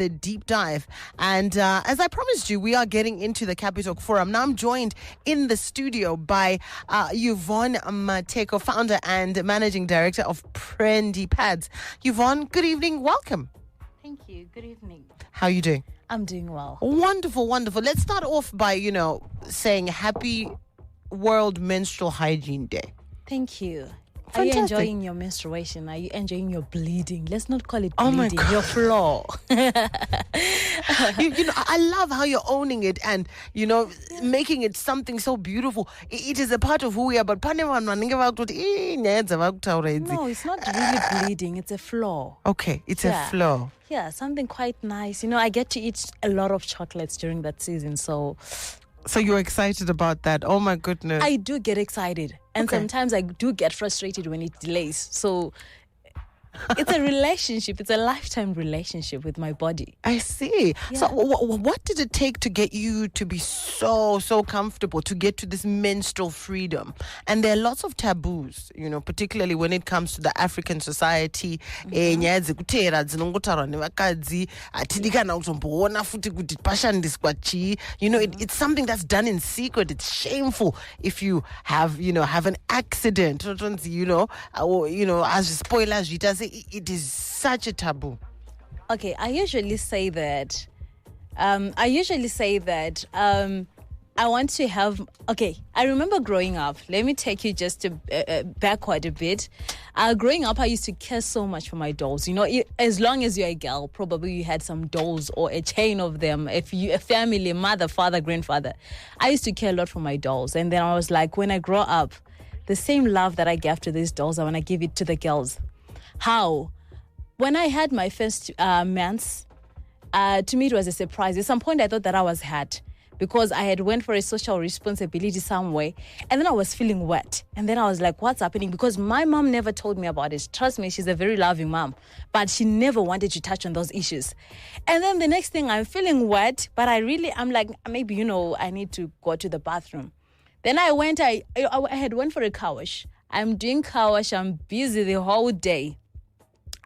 the deep dive. And as I promised you, we are getting into the Capital Forum. Now I'm joined in the studio by Yvonne Mateko, founder and managing director of Prendy Pads. Yvonne, good evening. Welcome. Thank you. Good evening. How are you doing? I'm doing well. Wonderful, wonderful. Let's start off by, saying Happy World Menstrual Hygiene Day. Thank you. Fantastic. Are you enjoying your menstruation? Are you enjoying your bleeding? Let's not call it bleeding. Oh my God. Your flow. I love how you're owning it and, making it something so beautiful. It is a part of who we are, but no, it's not really bleeding. It's a flow. Okay, it's a flow. Yeah, something quite nice. I get to eat a lot of chocolates during that season, so you're excited about that? Oh my goodness. I do get excited. And sometimes I do get frustrated when it delays. So it's a relationship. It's a lifetime relationship with my body. I see. Yeah. So what did it take to get you to be so comfortable, to get to this menstrual freedom? And there are lots of taboos, particularly when it comes to the African society. It's something that's done in secret. It's shameful if you have an accident, or, as spoilers, it is such a taboo. Okay, I usually say that I want to have. Okay, I remember growing up. Let me take you just backward a bit. Growing up, I used to care so much for my dolls. As long as you're a girl, probably you had some dolls or a chain of them. If you a family, mother, father, grandfather, I used to care a lot for my dolls. And then I was like, when I grow up, the same love that I gave to these dolls, I want to give it to the girls. How? When I had my first mens, to me it was a surprise. At some point I thought that I was hurt because I had went for a social responsibility somewhere, and then I was feeling wet. And then I was like, what's happening? Because my mom never told me about it. Trust me, she's a very loving mom, but she never wanted to touch on those issues. And then the next thing, I'm feeling wet, but I'm like, maybe, I need to go to the bathroom. Then I had went for a car wash. I'm doing car wash. I'm busy the whole day.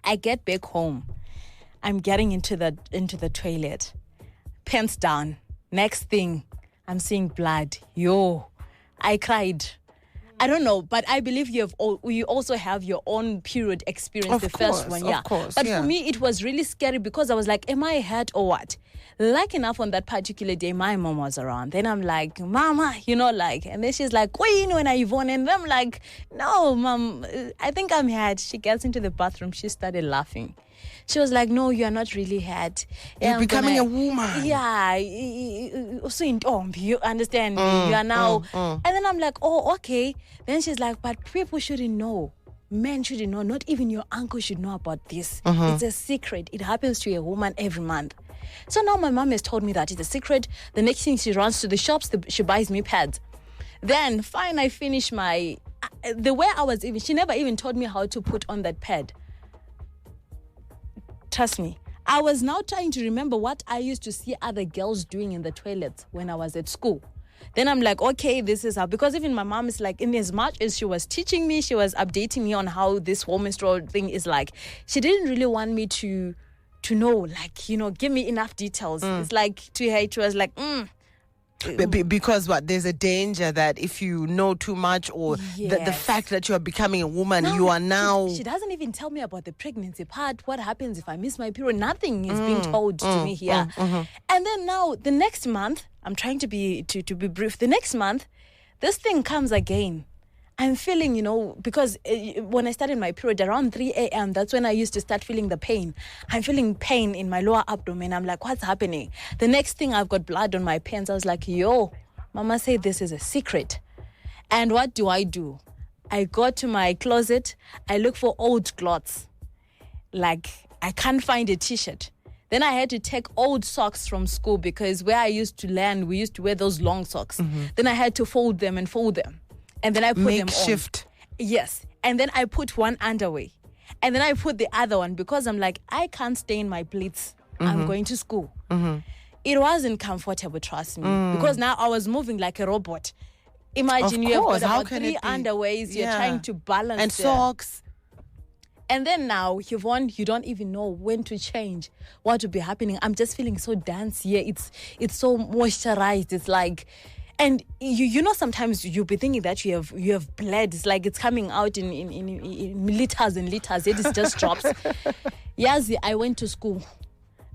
I get back home. I'm getting into the toilet. Pants down. Next thing, I'm seeing blood. I cried. I don't know, but I believe you also have your own period experience. First one, yeah. Of course, but for me, it was really scary because I was like, am I hurt or what? Like enough on that particular day, my mom was around. Then I'm like, Mama, and then she's like, when are Yvonne? And I'm like, no, Mom, I think I'm hurt. She gets into the bathroom. She started laughing. She was like, no, you are not really hurt. You're becoming a woman. Yeah. You understand me. You are now. And then I'm like, oh, okay. Then she's like, but people shouldn't know. Men shouldn't know. Not even your uncle should know about this. It's a secret. It happens to a woman every month. So now my mom has told me that it's a secret. The next thing, she runs to the shops. She buys me pads. Then, fine, I finish the way I was she never even told me how to put on that pad. Trust me. I was now trying to remember what I used to see other girls doing in the toilets when I was at school. Then I'm like, okay, this is how, because even my mom is like, in as much as she was teaching me, she was updating me on how this whole menstrual thing is like, she didn't really want me to know, give me enough details. It's like, to her, it was like, Because there's a danger that if you know too much, or the fact that you are becoming a woman, you are now. She doesn't even tell me about the pregnancy part. What happens if I miss my period? Nothing is being told to me here. And then now the next month, I'm trying to be brief. The next month, this thing comes again. I'm feeling, because when I started my period around 3 a.m., that's when I used to start feeling the pain. I'm feeling pain in my lower abdomen. I'm like, what's happening? The next thing, I've got blood on my pants. I was like, Mama said this is a secret. And what do? I go to my closet. I look for old clothes. Like, I can't find a T-shirt. Then I had to take old socks from school because where I used to learn, we used to wear those long socks. Then I had to fold them. And then I put them on. Makeshift. Yes. And then I put one underway. And then I put the other one because I'm like, I can't stay in my pleats. I'm going to school. It wasn't comfortable, trust me. Because now I was moving like a robot. Imagine you have got about 3 underways. You're trying to balance and them. socks. And then now, Yvonne, you don't even know when to change, what will be happening. I'm just feeling so dense here. It's so moisturized. It's like, and you know, sometimes you'll be thinking that you have bled. It's like it's coming out in liters and liters. It is just drops. Yes, I went to school.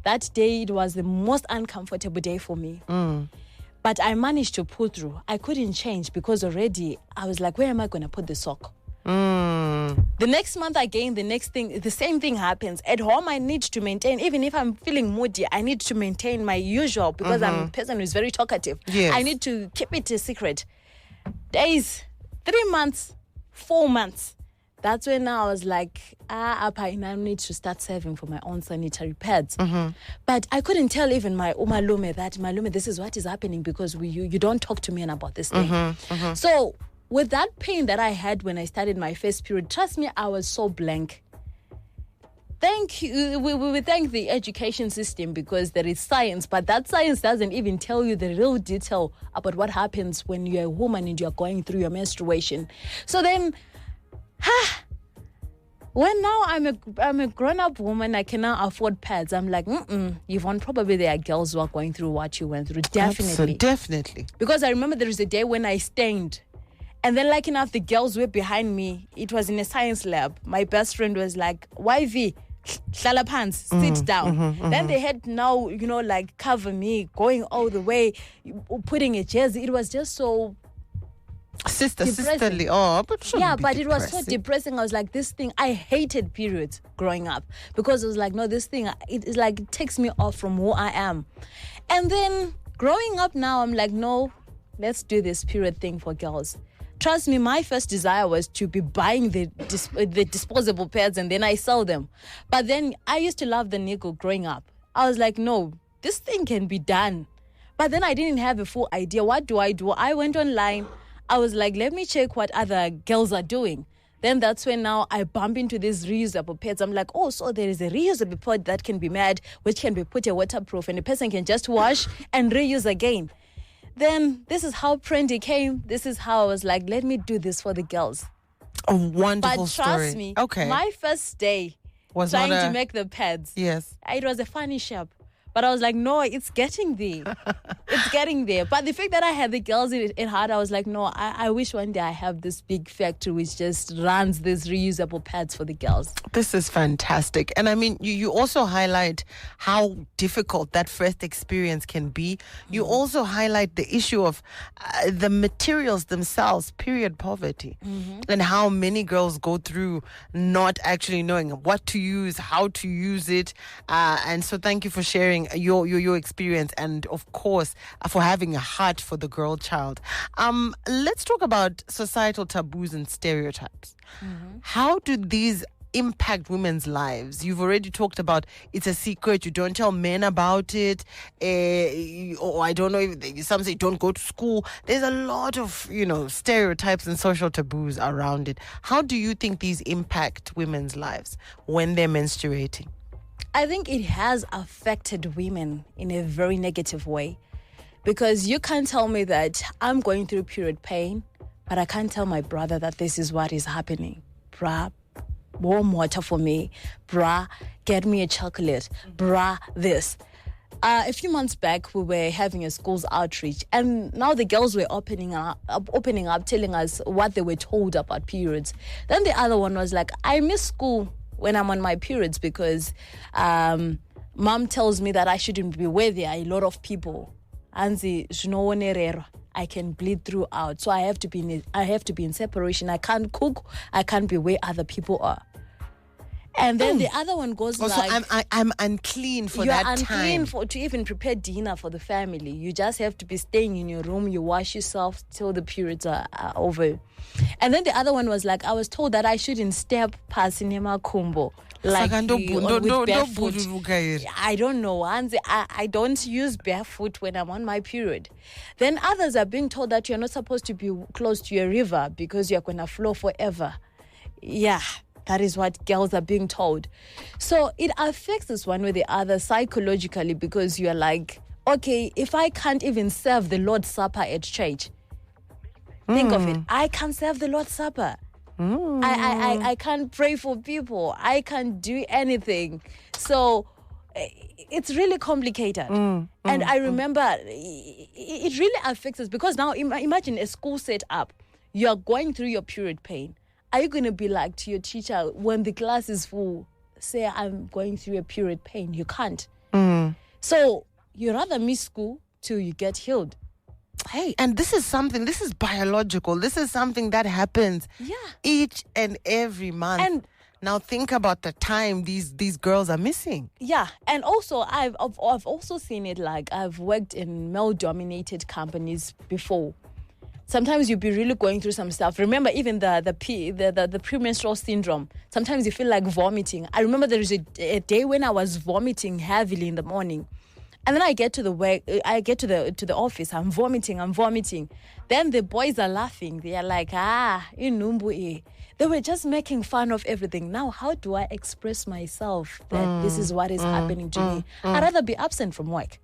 That day, it was the most uncomfortable day for me. But I managed to pull through. I couldn't change because already I was like, where am I going to put the sock? The next month again, the same thing happens. At home, I need to maintain, even if I'm feeling moody, I need to maintain my usual because I'm a person who's very talkative. Yes. I need to keep it a secret. Days, 3 months, 4 months. That's when I was like, I need to start saving for my own sanitary pads. But I couldn't tell even my umalume that, Malume, this is what is happening because you don't talk to me about this thing. So with that pain that I had when I started my first period, trust me, I was so blank. Thank you. We thank the education system because there is science, but that science doesn't even tell you the real detail about what happens when you're a woman and you're going through your menstruation. So then, when now I'm a grown-up woman, I can now afford pads. I'm like, Yvonne, probably there are girls who are going through what you went through. Definitely. Definitely. Because I remember there was a day when I stained. And then, like enough, the girls were behind me. It was in a science lab. My best friend was like, YV, hlala pants, sit down. Then they had now, like cover me, going all the way, putting a jersey. It was just so sisterly. Oh, but but it was so depressing. I was like, this thing, I hated periods growing up because it was like, no, this thing, it takes me off from who I am. And then growing up now, I'm like, no, let's do this period thing for girls. Trust me, my first desire was to be buying the disposable pads and then I sell them. But then I used to love the nickel growing up. I was like, no, this thing can be done. But then I didn't have a full idea. What do? I went online. I was like, let me check what other girls are doing. Then that's when now I bump into these reusable pads. I'm like, oh, so there is a reusable pad that can be made, which can be put a waterproof and a person can just wash and reuse again. Then this is how Prendy came. This is how I was like, let me do this for the girls. A wonderful story. But trust me, my first day was trying to make the pads. Yes. It was a funny shop. But I was like, no, it's getting there. It's getting there. But the fact that I had the girls in heart, I was like, no, I wish one day I have this big factory which just runs these reusable pads for the girls. This is fantastic. And I mean, you also highlight how difficult that first experience can be. You also highlight the issue of the materials themselves, period poverty, and how many girls go through not actually knowing what to use, how to use it. And so thank you for sharing your experience and of course for having a heart for the girl child. Let's talk about societal taboos and stereotypes. How do these impact women's lives? You've already talked about it's a secret, you don't tell men about it, or I don't know, if some say don't go to school. There's a lot of stereotypes and social taboos around it. How do you think these impact women's lives when they're menstruating? I think it has affected women in a very negative way because you can't tell me that I'm going through period pain, but I can't tell my brother that this is what is happening. Bruh, warm water for me. Bruh, get me a chocolate. Bruh, this. A few months back, we were having a school's outreach, and now the girls were opening up, telling us what they were told about periods. Then the other one was like, I miss school when I'm on my periods because mom tells me that I shouldn't be where there are a lot of people. I can bleed throughout, so I have to be in separation. I can't cook. I can't be where other people are. And then the other one goes like, I'm unclean for that time. You're unclean to even prepare dinner for the family. You just have to be staying in your room. You wash yourself till the periods are over. And then the other one was like, I was told that I shouldn't step past Sinema Kumbo. Like with barefoot. I don't know. I don't use barefoot when I'm on my period. Then others are being told that you're not supposed to be close to a river because you're going to flow forever. Yeah. That is what girls are being told. So it affects us one way or the other psychologically because you're like, okay, if I can't even serve the Lord's Supper at church, think of it. I can't serve the Lord's Supper. I can't pray for people. I can't do anything. So it's really complicated. And I remember it really affects us because now imagine a school set up. You're going through your period pain. Are you going to be like to your teacher when the class is full, say, I'm going through a period pain? You can't. So you rather miss school till you get healed. Hey, and this is biological. This is something that happens each and every month. And now think about the time these girls are missing. Yeah, and also I've also seen it, like I've worked in male-dominated companies before. Sometimes you'll be really going through some stuff. Remember, even the premenstrual syndrome. Sometimes you feel like vomiting. I remember there was a day when I was vomiting heavily in the morning. And then I get to the office. I'm vomiting. Then the boys are laughing. They are like, inumbu. They were just making fun of everything. Now, how do I express myself that this is what is happening to me? I'd rather be absent from work.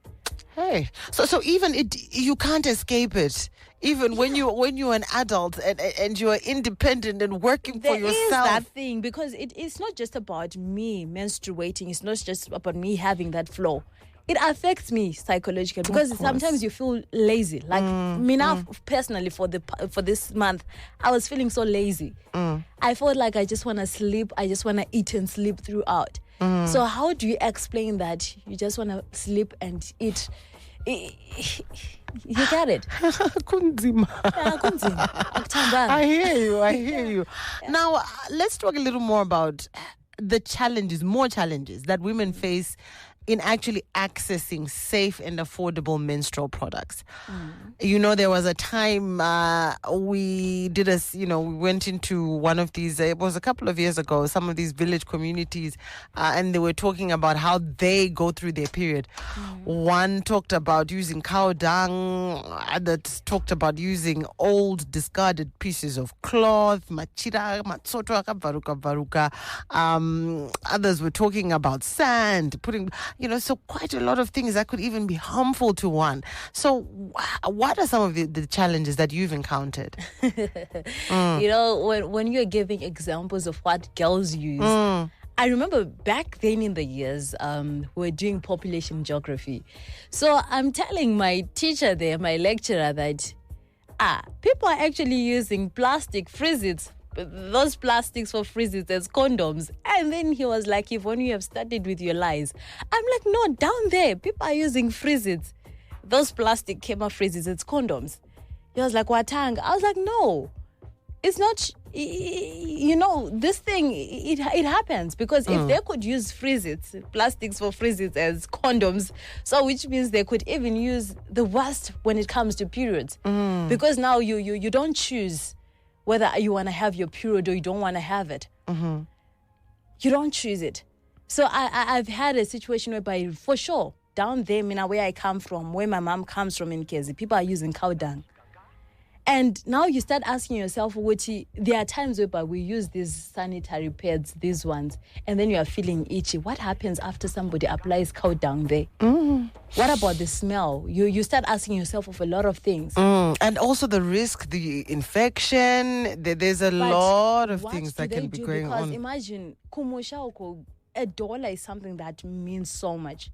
Hey, so even you can't escape it. Even when you're an adult and you're independent and working for yourself. There is that thing, because it's not just about me menstruating. It's not just about me having that flow. It affects me psychologically because sometimes you feel lazy. Like me now, personally, for this month, I was feeling so lazy. I felt like I just want to sleep. I just want to eat and sleep throughout. So how do you explain that you just want to sleep and eat? You get it? Kunzima. I hear you. Now, let's talk a little more about more challenges that women face in actually accessing safe and affordable menstrual products. You know, there was a time we went into one of these, it was a couple of years ago, some of these village communities, and they were talking about how they go through their period. One talked about using cow dung, others talked about using old discarded pieces of cloth, machira, matsoto, varuka. Others were talking about sand, putting... so quite a lot of things that could even be harmful to one. So what are some of the challenges that you've encountered? When you're giving examples of what girls use, I remember back then in the years, we were doing population geography. So I'm telling my teacher there, my lecturer, that people are actually using plastic frizzes, those plastics for frizzes as condoms. And then he was like, Yvonne, you have started with your lies. I'm like, no, down there, people are using frizzes. Those plastic Kema frizzes as condoms. He was like, Watang. I was like, no, it's not, this thing, it happens. Because if they could use frizzes, plastics for frizzes as condoms, so which means they could even use the worst when it comes to periods. Because now you don't choose whether you want to have your period or you don't want to have it. You don't choose it. So I've had a situation whereby, for sure, down there, where I come from, where my mom comes from in Kezi, people are using cow dung. And now you start asking yourself, Wuti, there are times whereby we use these sanitary pads, these ones, and then you are feeling itchy. What happens after somebody applies cow dung there? What about the smell? You start asking yourself of a lot of things. And also the risk, the infection. There's a lot of things that can be going on. Because imagine, $1 is something that means so much.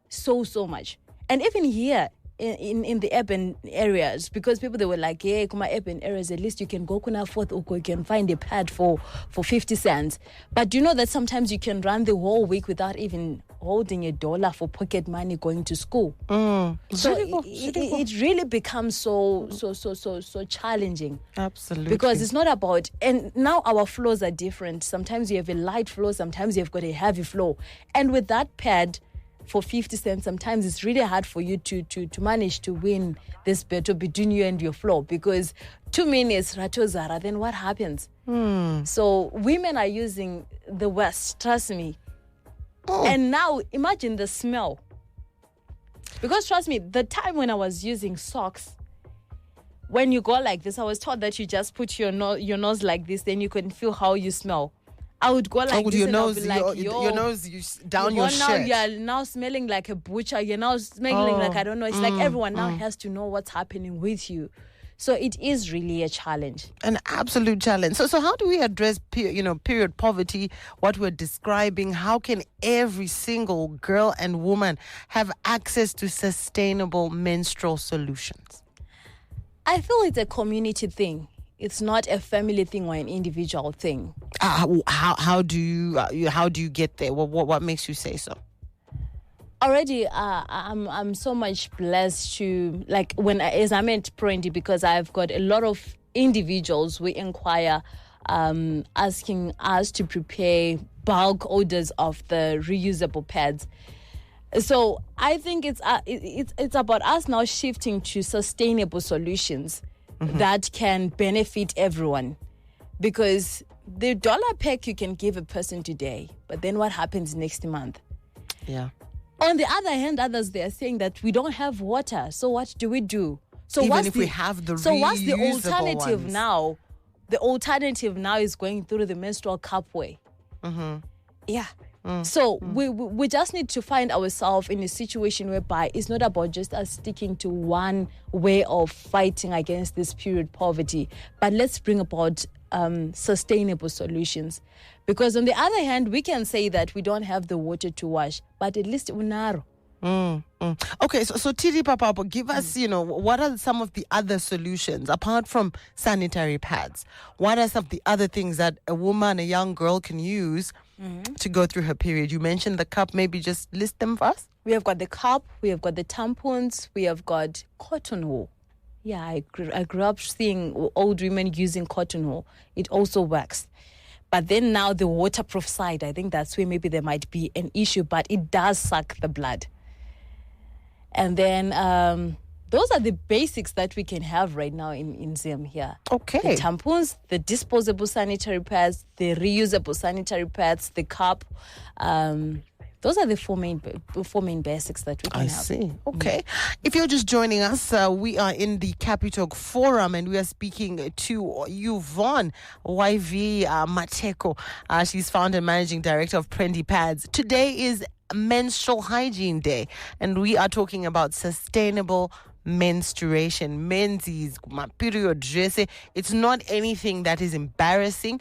So much. And even here, in the urban areas, because people, they were like, yeah, kuma urban areas, at least you can go kuna forth or you can find a pad for 50 cents. But you know that sometimes you can run the whole week without even holding $1 for pocket money going to school. So it really becomes so challenging. Absolutely. Because it's not about, and now our flows are different. Sometimes you have a light flow, sometimes you've got a heavy flow. And with that pad for 50 cents, sometimes it's really hard for you to manage to win this battle between you and your flow, because 2 minutes ratozara, then what happens? So women are using the worst, trust me. And now imagine the smell, because trust me, the time when I was using socks, when you go like this, I was taught that you just put your nose like this, then you can feel how you smell. I would go like this, your and nose, I'll be like, your nose down your shirt. Now you're now smelling like a butcher. You're now smelling like, I don't know. It's like everyone now has to know what's happening with you. So it is really a challenge. An absolute challenge. So how do we address period poverty, what we're describing? How can every single girl and woman have access to sustainable menstrual solutions? I feel it's a community thing. It's not a family thing or an individual thing. How do you get there? What makes you say so? Already, I'm so much blessed to, like, as I'm at Prendy, because I've got a lot of individuals who inquire, asking us to prepare bulk orders of the reusable pads. So I think it's about us now shifting to sustainable solutions that can benefit everyone, because the dollar pack you can give a person today, but then what happens next month? Yeah. On the other hand, others, they are saying that we don't have water. So what do we do? So even if we have the so what's the reusable alternative ones? now? The alternative now is going through the menstrual cup way. Yeah. So we just need to find ourselves in a situation whereby it's not about just us sticking to one way of fighting against this period poverty, but let's bring about sustainable solutions. Because on the other hand, we can say that we don't have the water to wash, but at least unaro. Okay, so Tiri Papa, give us, what are some of the other solutions apart from sanitary pads? What are some of the other things that a woman, a young girl can use to go through her period? You mentioned the cup, maybe just list them for us. We have got the cup, we have got the tampons, we have got cotton wool. Yeah, I grew up seeing old women using cotton wool. It also works. But then now the waterproof side, I think that's where maybe there might be an issue, but it does suck the blood. And then those are the basics that we can have right now in Zim here. Okay. The tampons, the disposable sanitary pads, the reusable sanitary pads, the cup. Those are the four main basics that we can have. I see. Okay. If you're just joining us, we are in the Capitalk Forum and we are speaking to Yvonne YV Mateko. She's founder and managing director of Prendy Pads. Today is Menstrual Hygiene Day and we are talking about sustainable menstruation, menses, period dress. It's not anything that is embarrassing.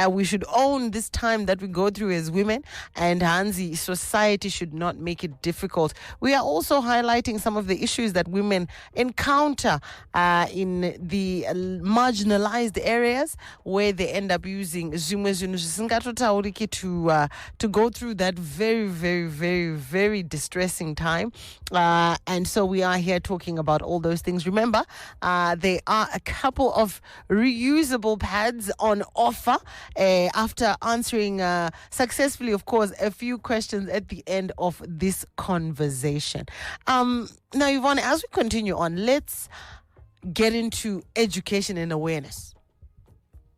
We should own this time that we go through as women, and Hansi, society should not make it difficult. We are also highlighting some of the issues that women encounter in the marginalized areas where they end up using to go through that very, very, very, very distressing time. And so we are here talking about all those things. Remember, there are a couple of reusable pads on offer after answering successfully, of course, a few questions at the end of this conversation. Now, Yvonne, as we continue on, let's get into education and awareness.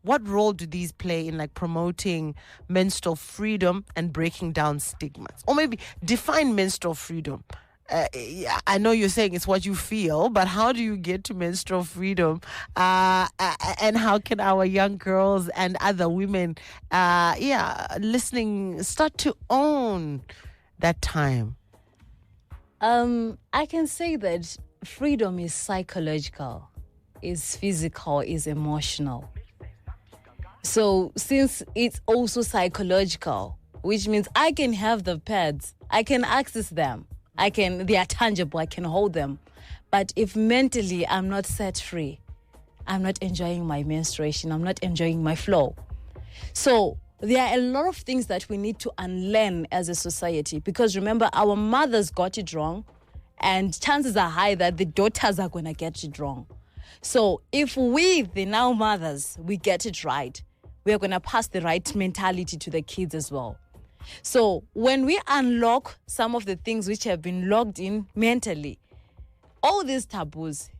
What role do these play in promoting menstrual freedom and breaking down stigmas? Or maybe define menstrual freedom. I know you're saying it's what you feel, but how do you get to menstrual freedom? And how can our young girls and other women, listening, start to own that time? I can say that freedom is psychological, is physical, is emotional. So since it's also psychological, which means I can have the pads, I can access them. They are tangible, I can hold them. But if mentally I'm not set free, I'm not enjoying my menstruation, I'm not enjoying my flow. So there are a lot of things that we need to unlearn as a society, because remember, our mothers got it wrong, and chances are high that the daughters are going to get it wrong. So if we, the now mothers, we get it right, we are going to pass the right mentality to the kids as well. So when we unlock some of the things which have been locked in mentally, all these taboos,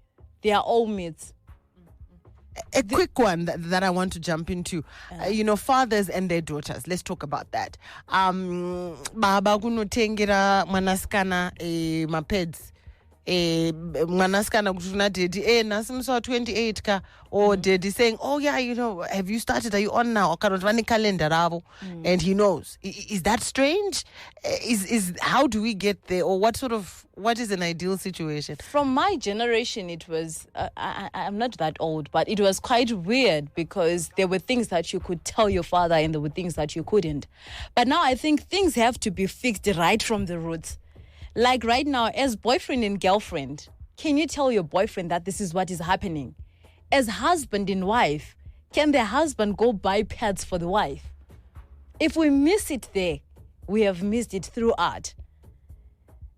they are all myths. A quick one that I want to jump into, fathers and their daughters. Let's talk about that. Baba kunotengera mwanaskana mapeds mwanasikana kuti una daddy nasimso 28 ka or daddy saying, oh yeah, have you started, are you on now, kana kuti vane calendar ravo, and he knows. Is that strange? Is how do we get there, or what is an ideal situation? From my generation, it was I'm not that old, but it was quite weird because there were things that you could tell your father and there were things that you couldn't. But now I think things have to be fixed right from the roots. Like right now, as boyfriend and girlfriend, can you tell your boyfriend that this is what is happening? As husband and wife, can the husband go buy pads for the wife? If we miss it there, we have missed it throughout.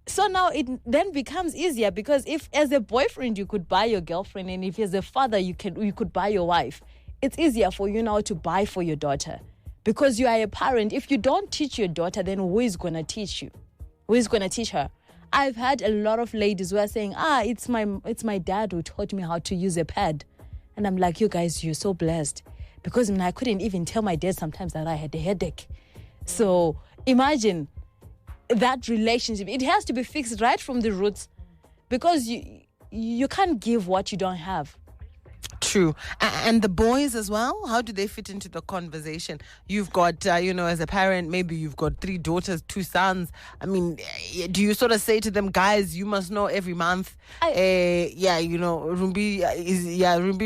So now it then becomes easier because if as a boyfriend you could buy your girlfriend, and if as a father you could buy your wife, it's easier for you now to buy for your daughter because you are a parent. If you don't teach your daughter, then who is going to teach you? Who is going to teach her? I've had a lot of ladies who are saying, it's my dad who taught me how to use a pad. And I'm like, you guys, you're so blessed. Because I couldn't even tell my dad sometimes that I had a headache. So imagine that relationship. It has to be fixed right from the roots because you can't give what you don't have. True. And the boys as well, how do they fit into the conversation? You've got, as a parent, maybe you've got 3 daughters, 2 sons. I mean, do you sort of say to them, guys, you must know every month, Rumbi,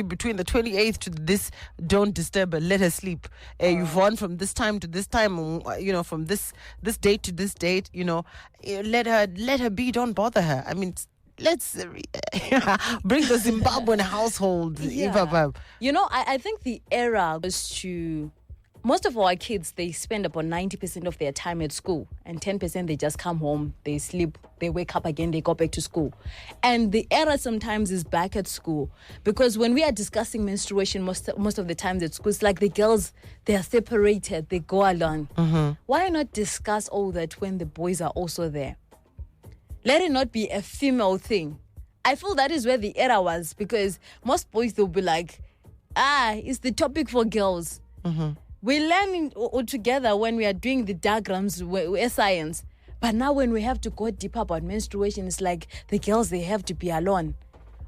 between the 28th to this, don't disturb her, let her sleep. You've won from this time to this time, from this date to this date, let her be, don't bother her. I mean, let's bring the Zimbabwean household. Yeah. I think the era was to... Most of our kids, they spend about 90% of their time at school. And 10% they just come home, they sleep, they wake up again, they go back to school. And the era sometimes is back at school. Because when we are discussing menstruation, most of the times at school, it's like the girls, they are separated, they go alone. Mm-hmm. Why not discuss all that when the boys are also there? Let it not be a female thing. I feel that is where the era was because most boys, they'll be like, it's the topic for girls. Mm-hmm. We learn all together when we are doing the diagrams, we're science. But now when we have to go deep about menstruation, it's like the girls, they have to be alone.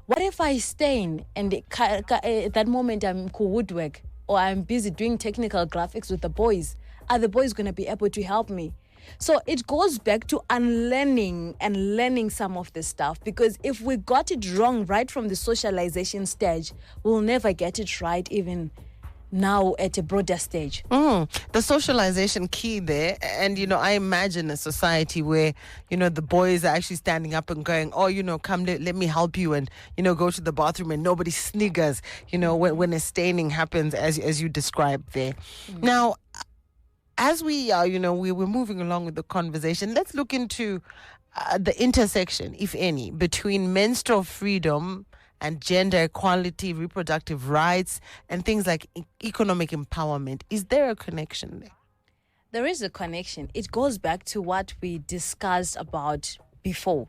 What if I stain and at that moment I'm woodwork or I'm busy doing technical graphics with the boys? Are the boys going to be able to help me? So it goes back to unlearning and learning some of the stuff because if we got it wrong right from the socialization stage, we'll never get it right even now at a broader stage. The socialization key there. And, I imagine a society where, the boys are actually standing up and going, come, let me help you and, go to the bathroom and nobody sniggers, when a staining happens as you described there. Now, as we are, we're moving along with the conversation, let's look into the intersection, if any, between menstrual freedom and gender equality, reproductive rights, and things like economic empowerment. Is there a connection there? There is a connection. It goes back to what we discussed about before.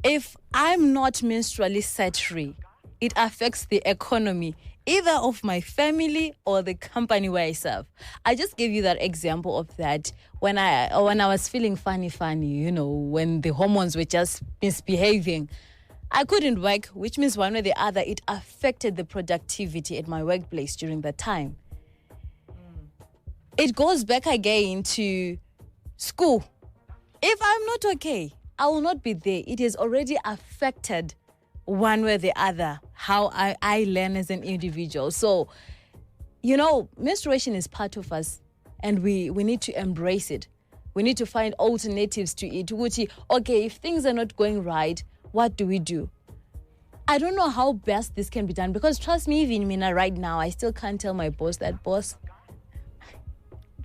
If I'm not menstrually set free, it affects the economy, either of my family or the company where I serve. I just gave you that example of that when I was feeling funny, when the hormones were just misbehaving. I couldn't work, which means one way or the other, it affected the productivity at my workplace during that time. It goes back again to school. If I'm not okay, I will not be there. It has already affected one way or the other, how I learn as an individual. So, menstruation is part of us and we need to embrace it. We need to find alternatives to it. Okay, if things are not going right, what do we do? I don't know how best this can be done because trust me, even Mina, right now, I still can't tell my boss that, boss,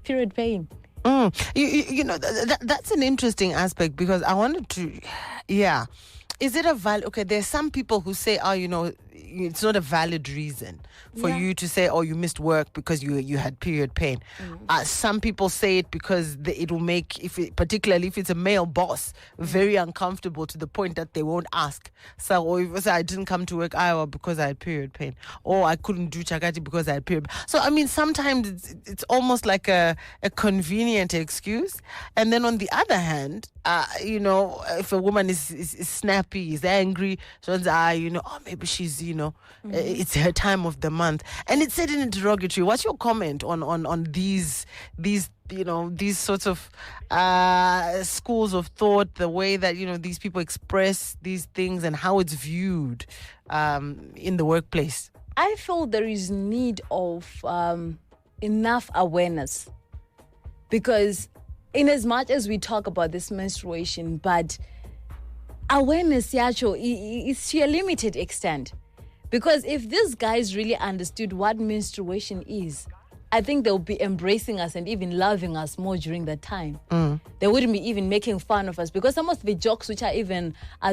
period pain. That's an interesting aspect because I wanted to, Is it a value? Okay, there's some people who say, it's not a valid reason for you to say, oh, you missed work because you had period pain. Some people say it because it will make, particularly if it's a male boss, very uncomfortable to the point that they won't ask. So, or if I say I didn't come to work Iowa because I had period pain, or I couldn't do chakati because I had period. So I mean, sometimes it's almost like a convenient excuse. And then on the other hand, if a woman is snappy, is angry, so maybe she's, it's her time of the month. And it's said in a derogatory. What's your comment on these sorts of schools of thought, the way that, these people express these things and how it's viewed in the workplace? I feel there is need of enough awareness, because in as much as we talk about this menstruation, but awareness, yacho, is to a limited extent. Because if these guys really understood what menstruation is, I think they'll be embracing us and even loving us more during that time. They wouldn't be even making fun of us, because some of the jokes which are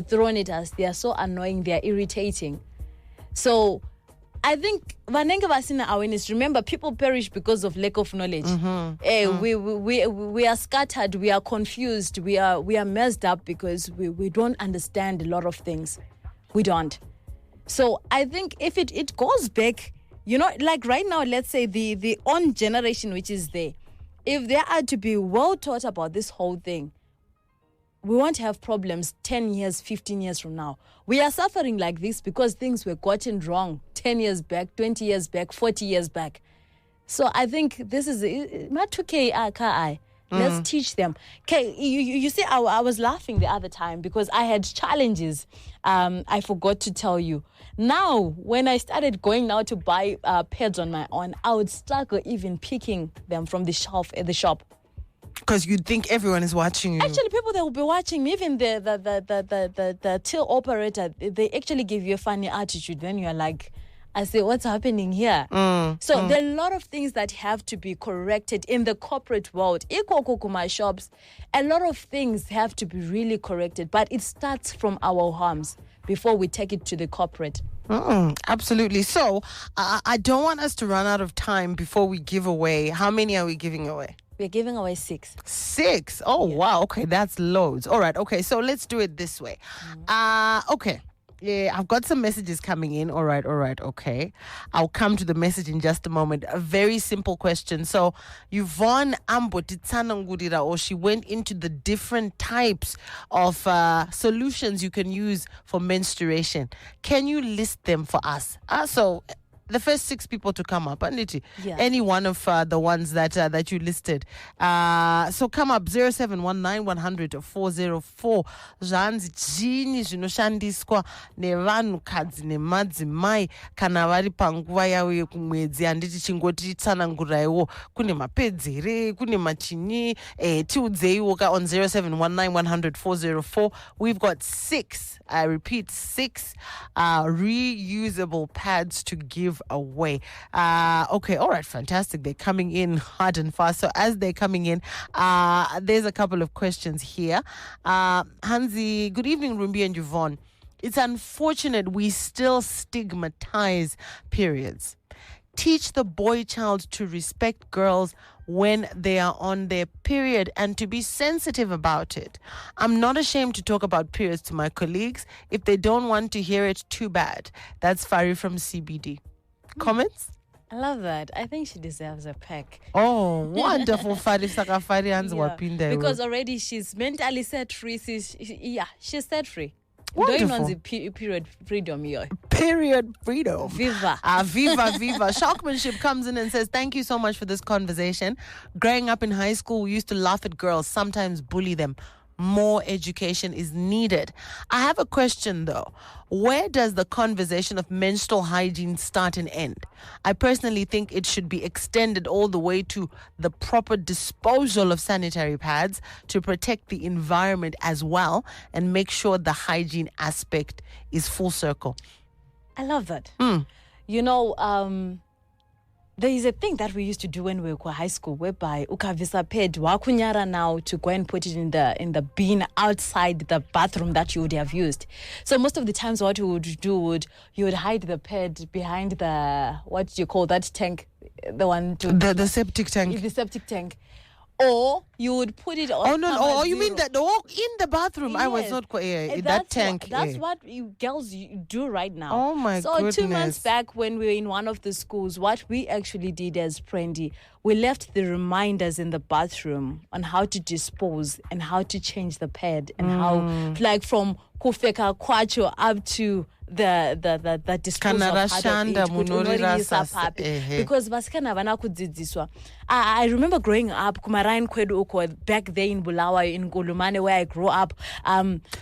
thrown at us, they are so annoying, they are irritating. So I think vanenge vasina awareness. Remember, people perish because of lack of knowledge. We are scattered, we are confused, we are messed up because we don't understand a lot of things. We don't. So I think if it goes back, like right now, let's say the on generation which is there, if they are to be well taught about this whole thing, we won't have problems 10 years, 15 years from now. We are suffering like this because things were gotten wrong 10 years back, 20 years back, 40 years back. So I think this is let's teach them. Okay, you see, I was laughing the other time because I had challenges. I forgot to tell you. Now, when I started going now to buy pads on my own, I would struggle even picking them from the shelf at the shop. Because you'd think everyone is watching you. Actually, people that will be watching me, even the till operator, they actually give you a funny attitude. Then you're like, I say, what's happening here? So there are a lot of things that have to be corrected in the corporate world. My shops, a lot of things have to be really corrected, but it starts from our homes before we take it to the corporate. Absolutely. So I don't want us to run out of time before we give away. How many are we giving away? We're giving away 6. 6? Oh, yeah. Wow. Okay, that's loads. All right. Okay, so let's do it this way. Okay. Yeah, I've got some messages coming in. All right. Okay. I'll come to the message in just a moment. A very simple question. So, Yvonne Ambotitsanangurira, or she went into the different types of solutions you can use for menstruation. Can you list them for us? So, the first 6 people to come up, any one of the ones that you listed. So come up 0719 100 404. Zvanzi chini zvinoshandiswa nevanhukadzi nemadzimai kana vari panguva yavo yekumwedzi. Handiti chingoti tsananguraiwo kune mapedzi here, kune machinyi, tiudzeiwo ka on 0719 100 404. We've got 6, I repeat, 6 reusable pads to give away. Okay, all right, fantastic. They're coming in hard and fast. So as they're coming in, there's a couple of questions here. Hansi, good evening, Rumbi and Yvonne. It's unfortunate we still stigmatize periods. Teach the boy child to respect girls when they are on their period and to be sensitive about it. I'm not ashamed to talk about periods to my colleagues. If they don't want to hear it, too bad. That's Fari from CBD. Comments? I love that. I think she deserves a peck. Oh, wonderful. Fari hands because already she's mentally set free. She's set free. Wonderful. Period freedom here. Period freedom. Viva. Viva. Shockmanship comes in and says, thank you so much for this conversation. Growing up in high school, we used to laugh at girls, sometimes bully them. More education is needed. I have a question though. Where does the conversation of menstrual hygiene start and end? I personally think it should be extended all the way to the proper disposal of sanitary pads to protect the environment as well and make sure the hygiene aspect is full circle. I love that. there is a thing that we used to do when we were high school, whereby ukavisa ped wakunyara now to go and put it in the bin outside the bathroom that you would have used. So most of the times, what you would do you would hide the ped behind the, what do you call that tank, the one to the septic tank. the septic tank. Or you would put it on. Oh no! Oh, you mean that? Oh, in the bathroom? Yes. I was not quite. That tank. That's what you girls do right now. Oh my goodness! So 2 months back, when we were in one of the schools, what we actually did as Prendy, we left the reminders in the bathroom on how to dispose and how to change the pad and how, like from kufeka kwacho up to the disposal of because vasikana vana kudzidziswa. I remember growing up kumarain kwedu uko back there in Bulawayo in Ngolomane where I grew up.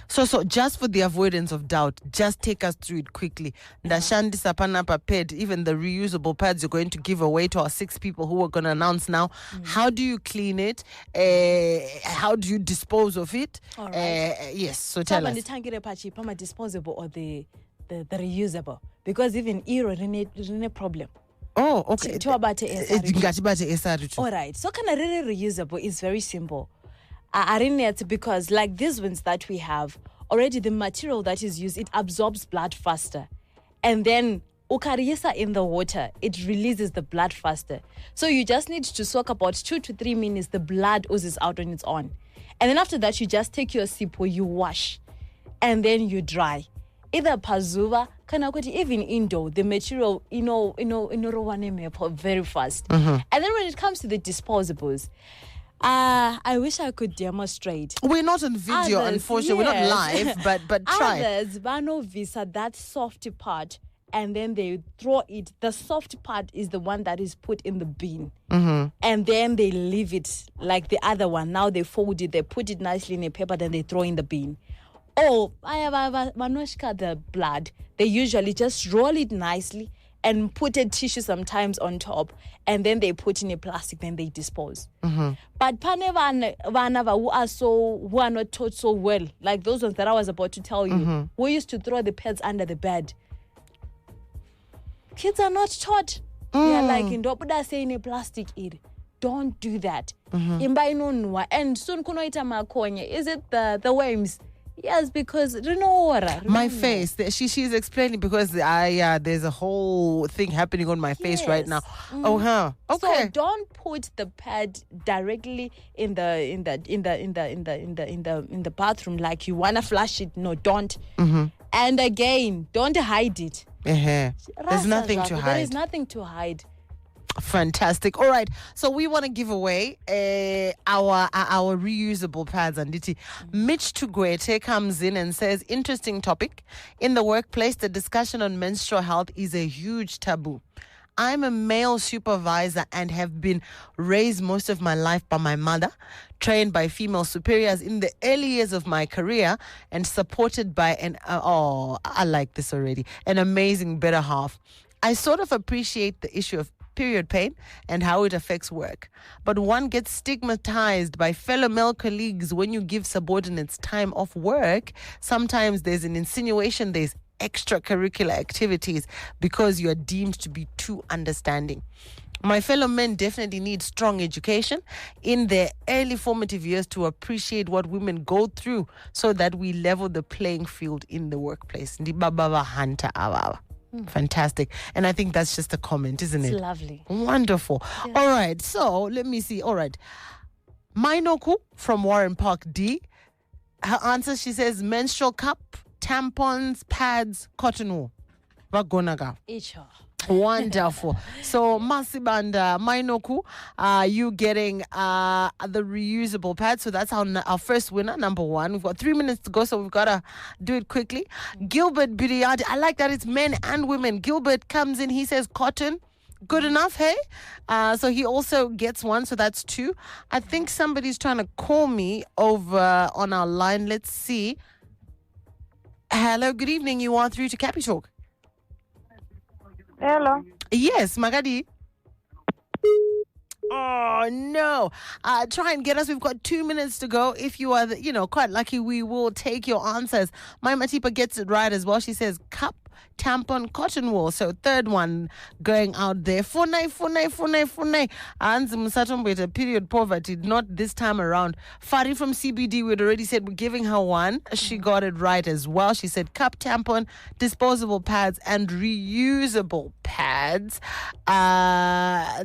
So just for the avoidance of doubt, just take us through it quickly. Ndashandisa panapa ped, even the reusable pads you're going to give away to our 6 people who we're going to announce now. How do you clean it? How do you dispose of it? All right. Yes, so tell us. Pama disposable or the reusable, because even iro rene problem. Oh, okay. All right. So kind of really reusable is very simple. Because like these ones that we have already, the material that is used, it absorbs blood faster, and then ukariesa in the water, it releases the blood faster. So you just need to soak about 2 to 3 minutes. The blood oozes out on its own, and then after that you just take your sip or you wash, and then you dry. Either pazuva, even indoor, the material, very fast. And then when it comes to the disposables, I wish I could demonstrate. We're not on video, unfortunately. Yes. We're not live, but try. Others, Vano Visa, that soft part, and then they throw it. The soft part is the one that is put in the bin. And then they leave it like the other one. Now they fold it, they put it nicely in a paper, then they throw in the bin. Oh, I have manoshka, the blood. They usually just roll it nicely and put a tissue sometimes on top, and then they put in a plastic, then they dispose. But paneva who are not taught so well, like those ones that I was about to tell you, we used to throw the pads under the bed. Kids are not taught. They are like in dopuda say in a plastic id. Don't do that. And soon kunoita makonye. Is it the worms? Yes, because my face. She's explaining because there's a whole thing happening on my face right now. Okay. So don't put the pad directly in the bathroom like you wanna flush it. No, don't. And again, don't hide it. There's nothing to hide. There is nothing to hide. Fantastic. All right. So we want to give away our reusable pads. And Mitch Tugwete comes in and says, interesting topic. In the workplace, the discussion on menstrual health is a huge taboo. I'm a male supervisor and have been raised most of my life by my mother, trained by female superiors in the early years of my career, and supported by I like this already, an amazing better half. I sort of appreciate the issue of period pain and how it affects work. But one gets stigmatized by fellow male colleagues when you give subordinates time off work. Sometimes there's an insinuation there's extracurricular activities because you're deemed to be too understanding. My fellow men definitely need strong education in their early formative years to appreciate what women go through so that we level the playing field in the workplace. Fantastic. And I think that's just a comment, isn't it? It's lovely. Wonderful. Yeah. All right. So let me see. All right. Mainoku from Warren Park D. Her answer, she says, menstrual cup, tampons, pads, cotton wool. Vagonaga. Wonderful. So Masibanda Mainoku, you getting the reusable pad. So that's our first winner, number 1. We've got 3 minutes to go, so we've got to do it quickly. Gilbert Biriad, I like that it's men and women. Gilbert comes in, he says cotton. Good enough, hey? So he also gets 1, so that's 2. I think somebody's trying to call me over on our line. Let's see. Hello, good evening. You are through to Cappy Talk. Hello. Yes, Magadi. Oh, no. Try and get us. We've got 2 minutes to go. If you are, quite lucky, we will take your answers. My Matipa gets it right as well. She says cup. tampon, cotton wool. So third one going out there. Funai. Anzi Musatombo, period poverty, not this time around. Fari from CBD, we'd already said we're giving her one. She got it right as well. She said cup, tampon, disposable pads, and reusable pads.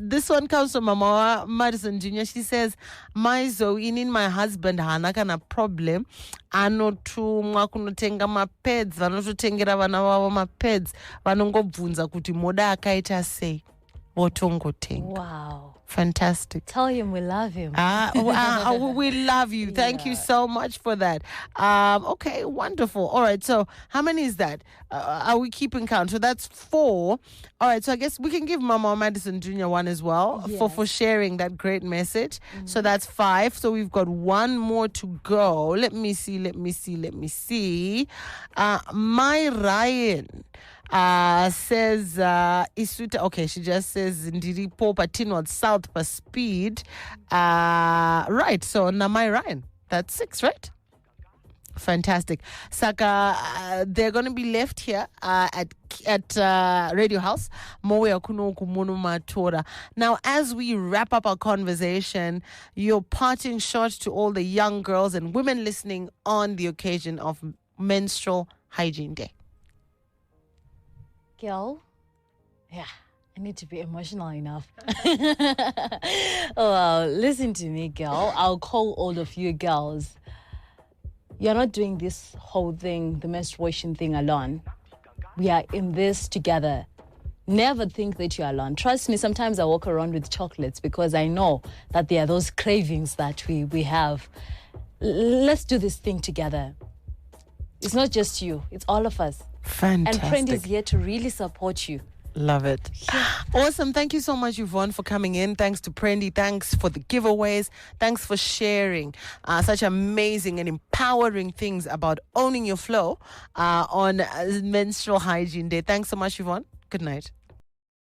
This one comes from Mama Madison Jr. She says, my Zoe, in my husband, hana kana problem. Anotumwa kunotenga mapads, vanototengera vana vavo mapads, vanongobvunza kuti moda akaita sei, votongotenga. Wow. Fantastic. Tell him we love him. We love you. Thank you so much for that. Okay, wonderful. All right, so how many is that? Are we keeping count? So that's 4. All right, so I guess we can give Mama Madison Jr. one as well for sharing that great message. So that's 5. So we've got one more to go. Let me see. My Ryan says Isuta. Okay, she just says Ndiri Popa Tinwad South per speed. Right, so Namai Ryan, that's 6, right? Fantastic. Saka, they're going to be left here at Radio House. Mowe Akuno Kumuno Matora. Now, as we wrap up our conversation, your parting shot to all the young girls and women listening on the occasion of Menstrual Hygiene Day. Girl, yeah, I need to be emotional enough. Well, listen to me, girl. I'll call all of you girls. You're not doing this whole thing, the menstruation thing, alone. We are in this together. Never think that you're alone. Trust me, sometimes I walk around with chocolates because I know that there are those cravings that we have. Let's do this thing together. It's not just you, it's all of us. Fantastic. And Friend is here to really support you. Love it. Yeah. Awesome. Thank you so much, Yvonne, for coming in. Thanks to Prendy. Thanks for the giveaways. Thanks for sharing such amazing and empowering things about owning your flow on Menstrual Hygiene Day. Thanks so much, Yvonne. Good night.